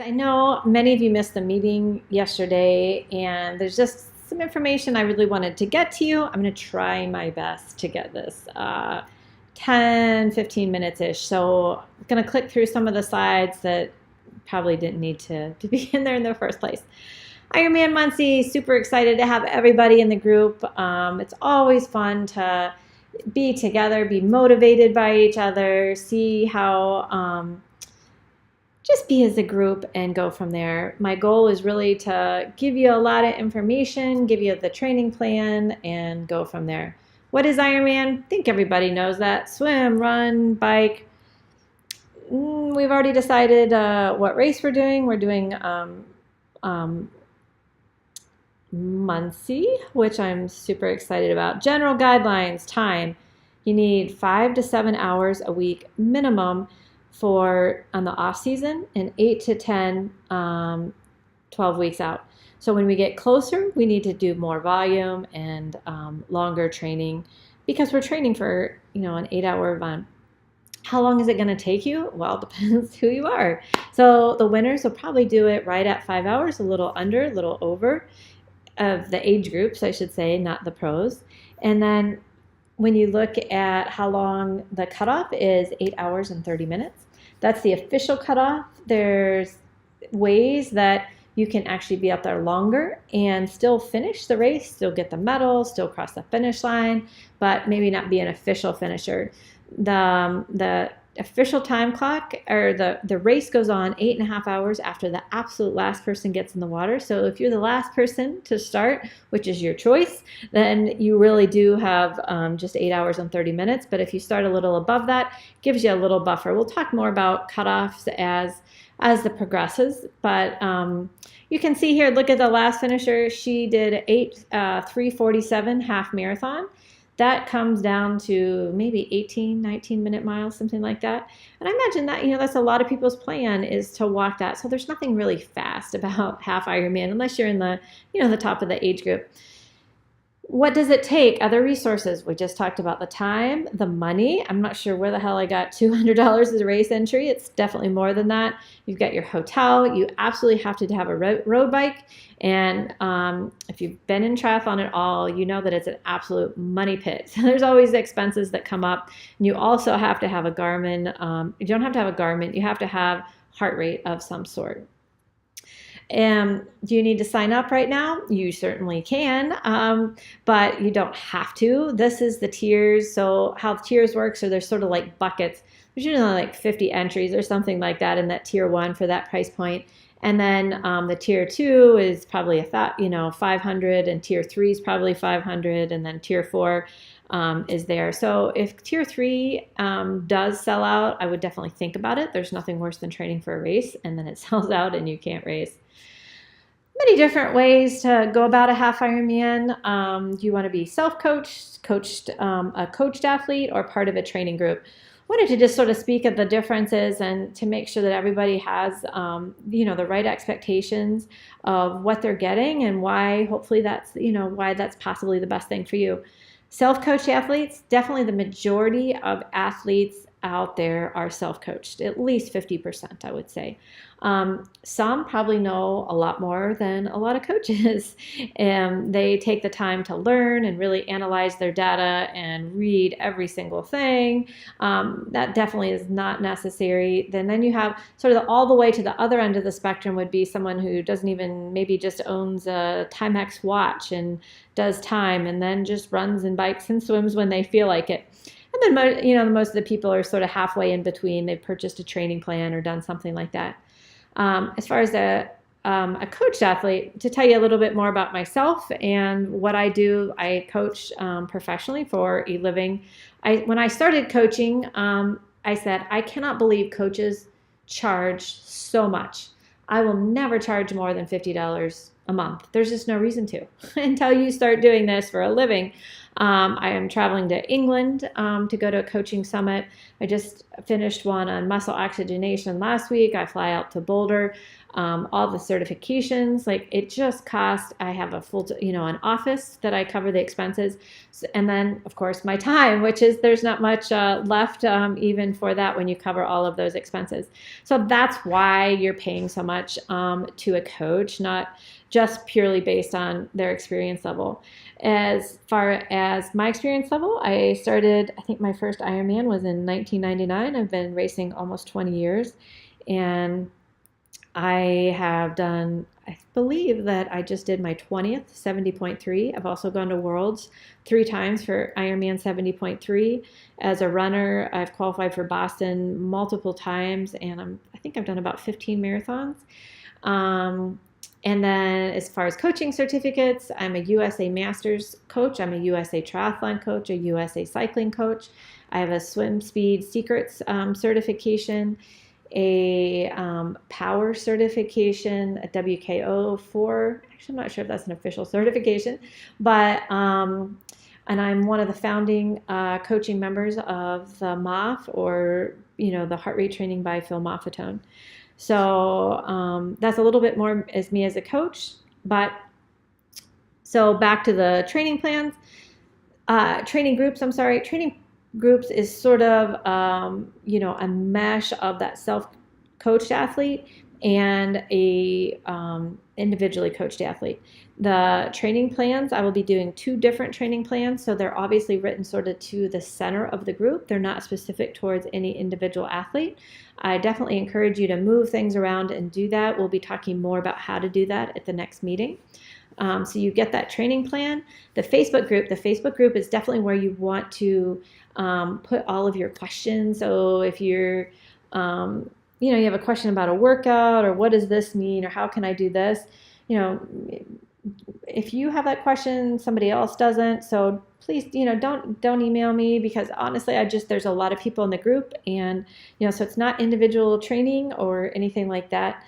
I know many of you missed the meeting yesterday, and there's just some information I really wanted to get to you. I'm going to try my best to get this 10, 15 minutes-ish. So I'm going to click through some of the slides that probably didn't need to be in there in the first place. Ironman Muncie, super excited to have everybody in the group. It's always fun to be together, be motivated by each other, see how just be as a group and go from there. My goal is really to give you a lot of information, give you the training plan, and go from there. What is Ironman? I think everybody knows that. Swim, run, bike. We've already decided what race we're doing. We're doing Muncie, which I'm super excited about. General guidelines, time. You need 5 to 7 hours a week minimum on the off season, and 8 to 10, 12 weeks out. So when we get closer, we need to do more volume and longer training because we're training for, an 8-hour event. How long is it going to take you? Well, it depends who you are. So the winners will probably do it right at 5 hours, a little under, a little over of the age groups, I should say, not the pros. And then when you look at how long the cutoff is, 8 hours and 30 minutes. That's the official cutoff. There's ways that you can actually be out there longer and still finish the race, still get the medal, still cross the finish line, but maybe not be an official finisher. The official time clock, or the race goes on 8.5 hours after the absolute last person gets in the water. So if you're the last person to start, which is your choice, then you really do have just 8 hours and 30 minutes. But if you start a little above that, gives you a little buffer. We'll talk more about cutoffs as the progresses, but you can see here, look at the last finisher. She did 3:47 half marathon. That comes down to maybe 18, 19-minute miles, something like that. And I imagine that, that's a lot of people's plan is to walk that. So there's nothing really fast about half Ironman unless you're in the top of the age group. What does it take? Other resources. We just talked about the time, the money. I'm not sure where the hell I got $200 as a race entry. It's definitely more than that. You've got your hotel. You absolutely have to have a road bike. And if you've been in triathlon at all, you know that it's an absolute money pit. So there's always expenses that come up. And you also have to have a Garmin. You don't have to have a Garmin. You have to have heart rate of some sort. Do you need to sign up right now? You certainly can, but you don't have to. This is the tiers. So how the tiers work, so there's sort of like buckets. There's usually like 50 entries or something like that in that tier 1 for that price point. And then the tier 2 is probably 500, and tier 3 is probably 500, and then tier 4 is there. So if tier 3 does sell out, I would definitely think about it. There's nothing worse than training for a race and then it sells out and you can't race. Many different ways to go about a half Ironman. Do you want to be self-coached, a coached athlete, or part of a training group? Wanted to just sort of speak of the differences and to make sure that everybody has, the right expectations of what they're getting and why. Hopefully, why that's possibly the best thing for you. Self-coached athletes, definitely the majority of athletes out there are self-coached, at least 50%, I would say. Some probably know a lot more than a lot of coaches, and they take the time to learn and really analyze their data and read every single thing. That definitely is not necessary. Then you have sort of all the way to the other end of the spectrum would be someone who doesn't even, maybe just owns a Timex watch and does time and then just runs and bikes and swims when they feel like it. And then, most of the people are sort of halfway in between. They've purchased a training plan or done something like that. As far as a coached athlete, to tell you a little bit more about myself and what I do, I coach professionally for a living. When I started coaching, I said, I cannot believe coaches charge so much. I will never charge more than $50 a month. There's just no reason to until you start doing this for a living. I am traveling to England to go to a coaching summit. I just finished one on muscle oxygenation last week. I fly out to Boulder all the certifications. Like it just costs, I have a full, an office that I cover the expenses. And then of course my time, which is, there's not much left even for that when you cover all of those expenses. So that's why you're paying so much to a coach, not just purely based on their experience level. As far as my experience level, I think my first Ironman was in 1999. I've been racing almost 20 years, and I believe that I just did my 20th 70.3. I've also gone to Worlds 3 times for Ironman 70.3. As a runner, I've qualified for Boston multiple times, and I think I've done about 15 marathons. And then as far as coaching certificates, I'm a USA Masters coach. I'm a USA Triathlon coach, a USA Cycling coach. I have a Swim Speed Secrets certification, a power certification, a WKO4. Actually, I'm not sure if that's an official certification, but and I'm one of the founding coaching members of the MOF, or the Heart Rate Training by Phil Moffatone. So that's a little bit more as me as a coach. But so back to the training plans, training groups is sort of, a mesh of that self-coached athlete and a individually coached athlete. The training plans, I will be doing 2 different training plans. So they're obviously written sort of to the center of the group. They're not specific towards any individual athlete. I definitely encourage you to move things around and do that. We'll be talking more about how to do that at the next meeting. So you get that training plan. The Facebook group is definitely where you want to put all of your questions. So if you're, you have a question about a workout, or what does this mean, or how can I do this? If you have that question, somebody else doesn't. So please, don't email me, because honestly, there's a lot of people in the group, and, so it's not individual training or anything like that.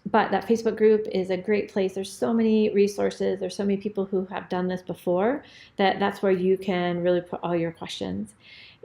But that Facebook group is a great place. There's so many resources. There's so many people who have done this before, that's where you can really put all your questions.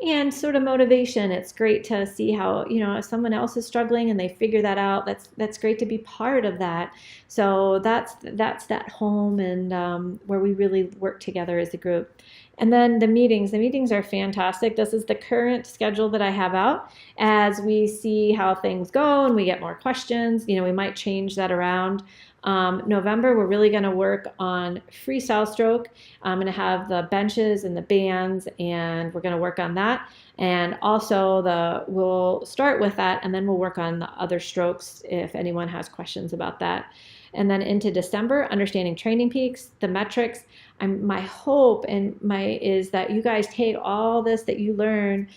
And sort of motivation. It's great to see how, if someone else is struggling and they figure that out, that's great to be part of that. So that's that home, and where we really work together as a group. And then the meetings are fantastic. This is the current schedule that I have out. As we see how things go and we get more questions, we might change that around. November, we're really going to work on freestyle stroke. I'm going to have the benches and the bands, and we're going to work on that. And also we'll start with that, and then we'll work on the other strokes if anyone has questions about that. And then into December, understanding training peaks, the metrics. My hope is that you guys take all this that you learn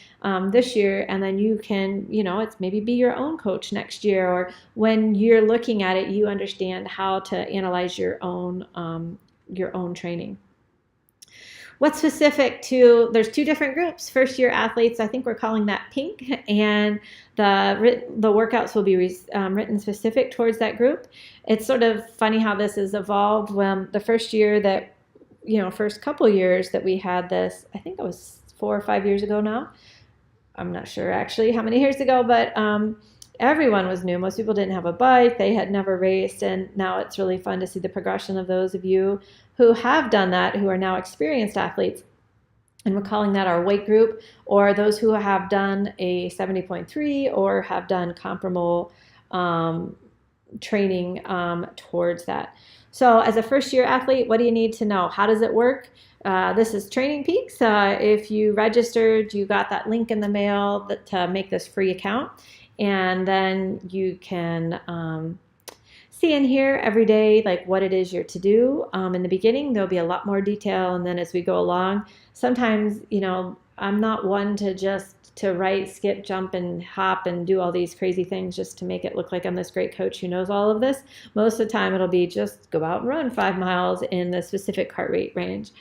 this year, and then you can, it's maybe be your own coach next year, or when you're looking at it, you understand how to analyze your own training. What's specific to, there's 2 different groups. First year athletes, I think we're calling that pink, and the workouts will be written specific towards that group. It's sort of funny how this has evolved. When the first year that, first couple years that we had this, I think it was 4 or 5 years ago now. I'm not sure actually how many years ago, but everyone was new. Most people didn't have a bike. They had never raced, and now it's really fun to see the progression of those of you who have done that, who are now experienced athletes. And we're calling that our weight group, or those who have done a 70.3 or have done comparable training towards that. So as a first year athlete, what do you need to know? How does it work? This is Training Peaks. If you registered, you got that link in the mail to make this free account. And then you can see in here every day like what it is you're to do. In the beginning, there'll be a lot more detail, and then as we go along, sometimes, I'm not one to write, skip, jump, and hop and do all these crazy things just to make it look like I'm this great coach who knows all of this. Most of the time, it'll be just go out and run 5 miles in the specific heart rate range.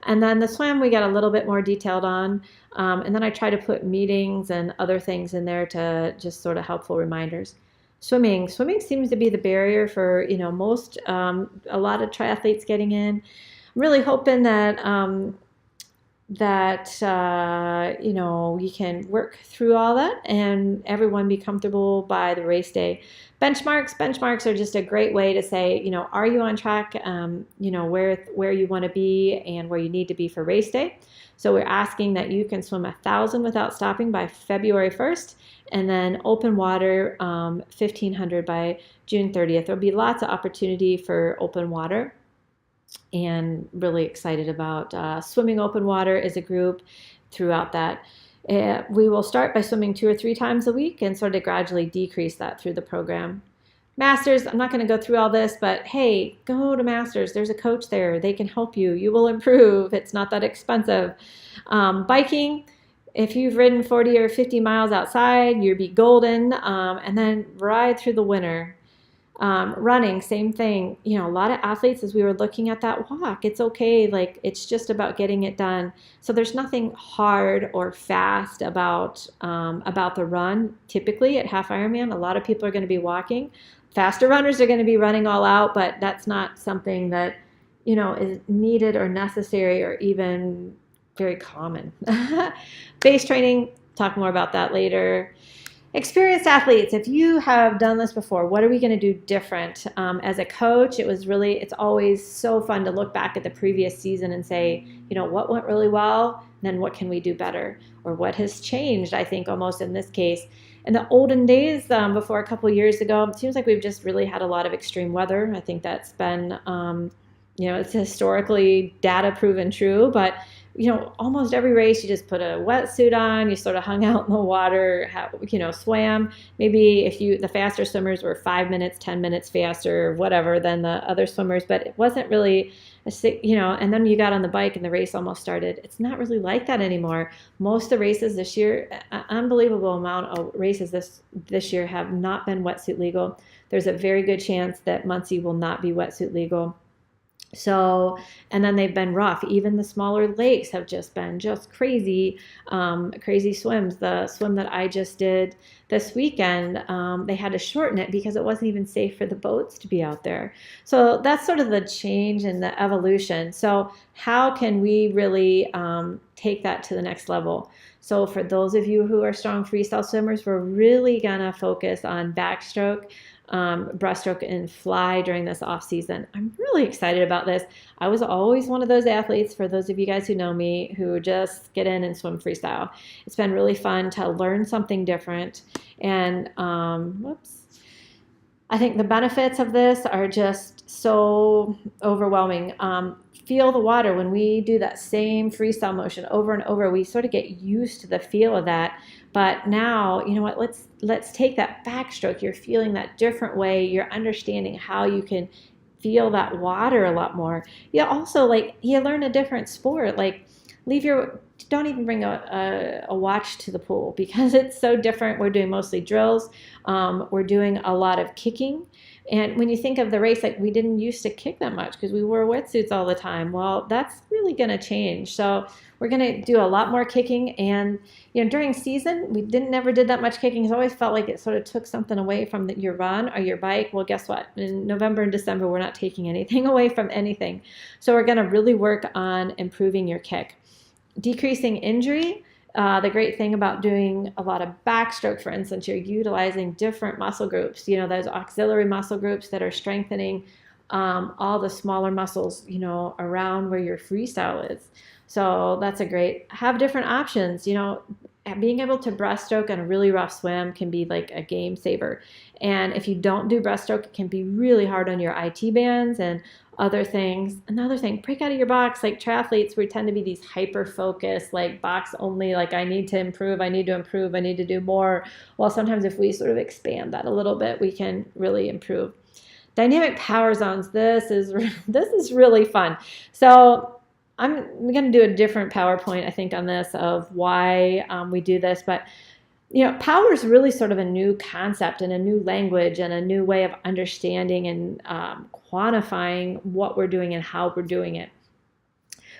And then the swim, we get a little bit more detailed on. And then I try to put meetings and other things in there to just sort of helpful reminders. Swimming seems to be the barrier for, most, a lot of triathletes getting in. I'm really hoping that you can work through all that and everyone be comfortable by the race day. Benchmarks are just a great way to say, are you on track, where you want to be and where you need to be for race day. So we're asking that you can swim 1,000 without stopping by February 1st, and then open water 1,500 by June 30th. There'll be lots of opportunity for open water, and really excited about swimming open water as a group throughout that. We will start by swimming 2 or 3 times a week and sort of gradually decrease that through the program. Masters, I'm not going to go through all this, but hey, go to Masters. There's a coach there. They can help you. You will improve. It's not that expensive. Biking, if you've ridden 40 or 50 miles outside, you'll be golden, and then ride through the winter. Running, same thing. A lot of athletes, as we were looking at that walk, it's okay. Like, it's just about getting it done. So there's nothing hard or fast about the run. Typically at half Ironman, a lot of people are going to be walking. Faster runners are going to be running all out, but that's not something that, is needed or necessary or even very common. Base training, talk more about that later. Experienced athletes, if you have done this before, what are we going to do different? As a coach, it's always so fun to look back at the previous season and say, what went really well, and then what can we do better? Or what has changed, I think, almost in this case. In the olden days, before a couple years ago, it seems like we've just really had a lot of extreme weather. I think that's been, it's historically data proven true, but almost every race, you just put a wetsuit on, you sort of hung out in the water, swam. Maybe the faster swimmers were 5 minutes, 10 minutes faster, whatever, than the other swimmers, but it wasn't really, and then you got on the bike and the race almost started. It's not really like that anymore. Most of the races this year, an unbelievable amount of races this year have not been wetsuit legal. There's a very good chance that Muncie will not be wetsuit legal. So, and then they've been rough. Even the smaller lakes have just been crazy, crazy swims. The swim that I just did this weekend, they had to shorten it because it wasn't even safe for the boats to be out there. So that's sort of the change and the evolution. So how can we really take that to the next level? So for those of you who are strong freestyle swimmers, we're really gonna focus on backstroke, breaststroke, and fly during this off season. I'm really excited about this. I was always one of those athletes, for those of you guys who know me, who just get in and swim freestyle. It's been really fun to learn something different. And I think the benefits of this are just so overwhelming. Feel the water. When we do that same freestyle motion over and over, we sort of get used to the feel of that. But now, you know what, let's take that backstroke. You're feeling that different way. You're understanding how you can feel that water a lot more. You also, you learn a different sport. Don't even bring a watch to the pool because it's so different. We're doing mostly drills. We're doing a lot of kicking. And when you think of the race, we didn't used to kick that much because we wore wetsuits all the time. Well, that's really going to change. So we're going to do a lot more kicking. And, during season, we never did that much kicking. It's always felt like it sort of took something away from your run or your bike. Well, guess what? In November and December, we're not taking anything away from anything. So we're going to really work on improving your kick. Decreasing injury. The great thing about doing a lot of backstroke, for instance, you're utilizing different muscle groups, those auxiliary muscle groups that are strengthening all the smaller muscles, around where your freestyle is. So that's have different options. Being able to breaststroke on a really rough swim can be like a game saver. And if you don't do breaststroke, it can be really hard on your IT bands and other things. Another thing, break out of your box. Like triathletes, we tend to be these hyper-focused, box only, I need to improve, I need to do more. Well, sometimes if we sort of expand that a little bit, we can really improve. Dynamic power zones, this is really fun. So I'm going to do a different PowerPoint, I think, on this of why we do this, but power is really sort of a new concept and a new language and a new way of understanding and quantifying what we're doing and how we're doing it.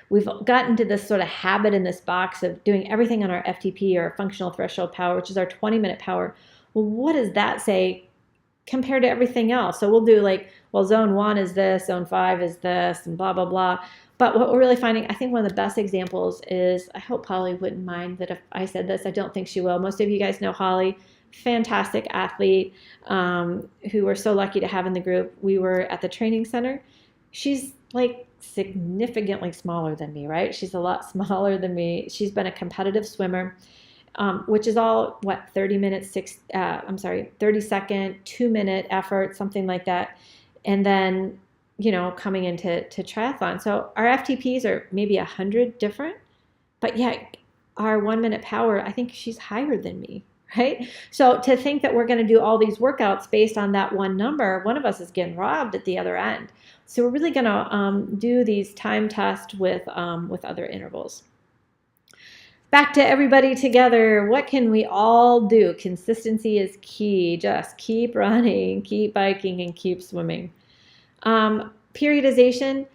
We've gotten to this sort of habit in this box of doing everything on our FTP, or functional threshold power, which is our 20-minute power. Well, what does that say compared to everything else? So we'll do zone 1 is this, zone 5 is this, and blah, blah, blah. But what we're really finding, I think one of the best examples is, I hope Holly wouldn't mind that if I said this, I don't think she will. Most of you guys know Holly, fantastic athlete, who we're so lucky to have in the group. We were at the training center. She's like significantly smaller than me, right? She's a lot smaller than me. She's been a competitive swimmer, which is all, 30 minutes, 30-second, 2-minute effort, something like that. And then, coming into triathlon. So our FTPs are maybe 100 different, but yet our 1-minute power, I think she's higher than me, right? So to think that we're going to do all these workouts based on that one number, one of us is getting robbed at the other end. So we're really going to do these time tests with other intervals. Back to everybody together. What can we all do? Consistency is key. Just keep running, keep biking, and keep swimming. Periodization.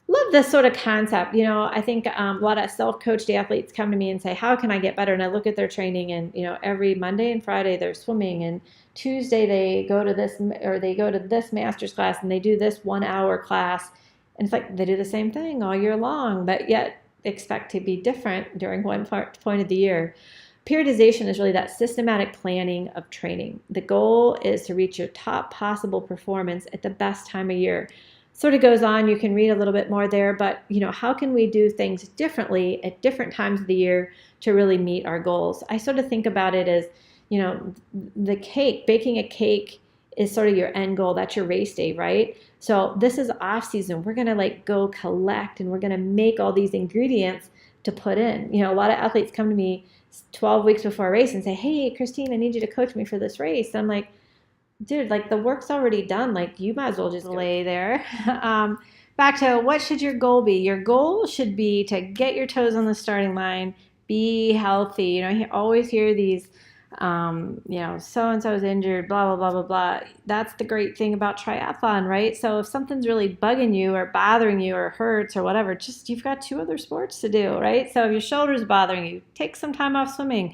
Love this sort of concept. I think a lot of self-coached athletes come to me and say, how can I get better? And I look at their training, and every Monday and Friday they're swimming, and Tuesday they go to this master's class, and they do this 1-hour class. And it's like they do the same thing all year long, but yet expect to be different during one point of the year. Periodization is really that systematic planning of training. The goal is to reach your top possible performance at the best time of year. Sort of goes on, you can read a little bit more there, but how can we do things differently at different times of the year to really meet our goals? I sort of think about it as, the cake, baking a cake is sort of your end goal. That's your race day, right? So this is off season. We're going to go collect, and we're going to make all these ingredients to put in. A lot of athletes come to me 12 weeks before a race and say, hey, Christine, I need you to coach me for this race. And I'm like, dude, the work's already done. You might as well just lay there. Back to, what should your goal be? Your goal should be to get your toes on the starting line, be healthy. I always hear these, so-and-so is injured, blah, blah, blah, blah, blah. That's the great thing about triathlon, right? So if something's really bugging you or bothering you or hurts or whatever, you've got 2 other sports to do, right? So if your shoulder's bothering you, take some time off swimming.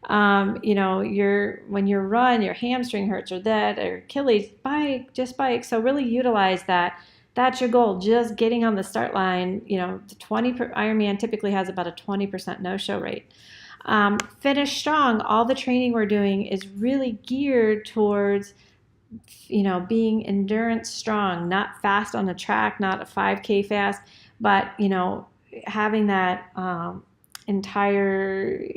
When you run, your hamstring hurts or Achilles, just bike. So really utilize that. That's your goal. Just getting on the start line. Ironman typically has about a 20% no-show rate. Finish strong. All the training we're doing is really geared towards, being endurance strong, not fast on the track, not a 5K fast, but, having that entire,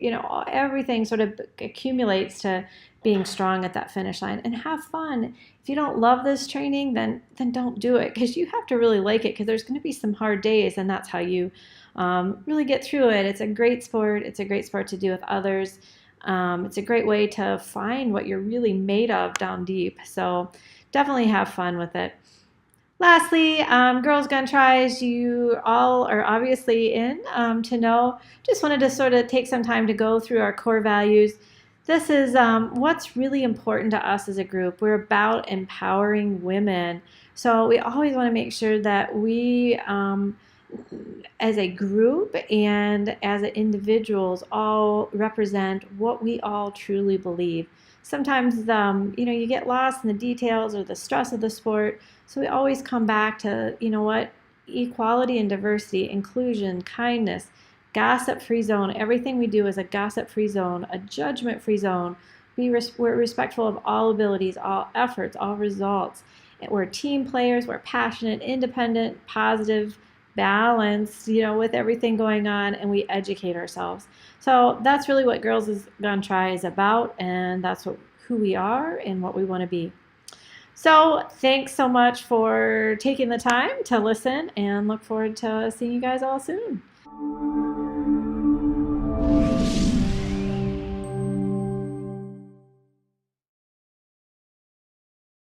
everything sort of accumulates to being strong at that finish line. And have fun. If you don't love this training, then don't do it, because you have to really like it, because there's going to be some hard days, and that's how you really get through it. It's a great sport. It's a great sport to do with others. It's a great way to find what you're really made of down deep. So definitely have fun with it. Lastly, Girls Gone Tries, you all are obviously in to know. Just wanted to sort of take some time to go through our core values. This is what's really important to us as a group. We're about empowering women. So we always want to make sure that we, as a group and as individuals, all represent what we all truly believe. Sometimes, you get lost in the details or the stress of the sport. So we always come back to, equality and diversity, inclusion, kindness, gossip-free zone. Everything we do is a gossip-free zone, a judgment-free zone. We're respectful of all abilities, all efforts, all results. We're team players. We're passionate, independent, positive, balanced, with everything going on, and we educate ourselves. So that's really what Girls Gone Try is about, and that's who we are and what we want to be. So thanks so much for taking the time to listen, and look forward to seeing you guys all soon.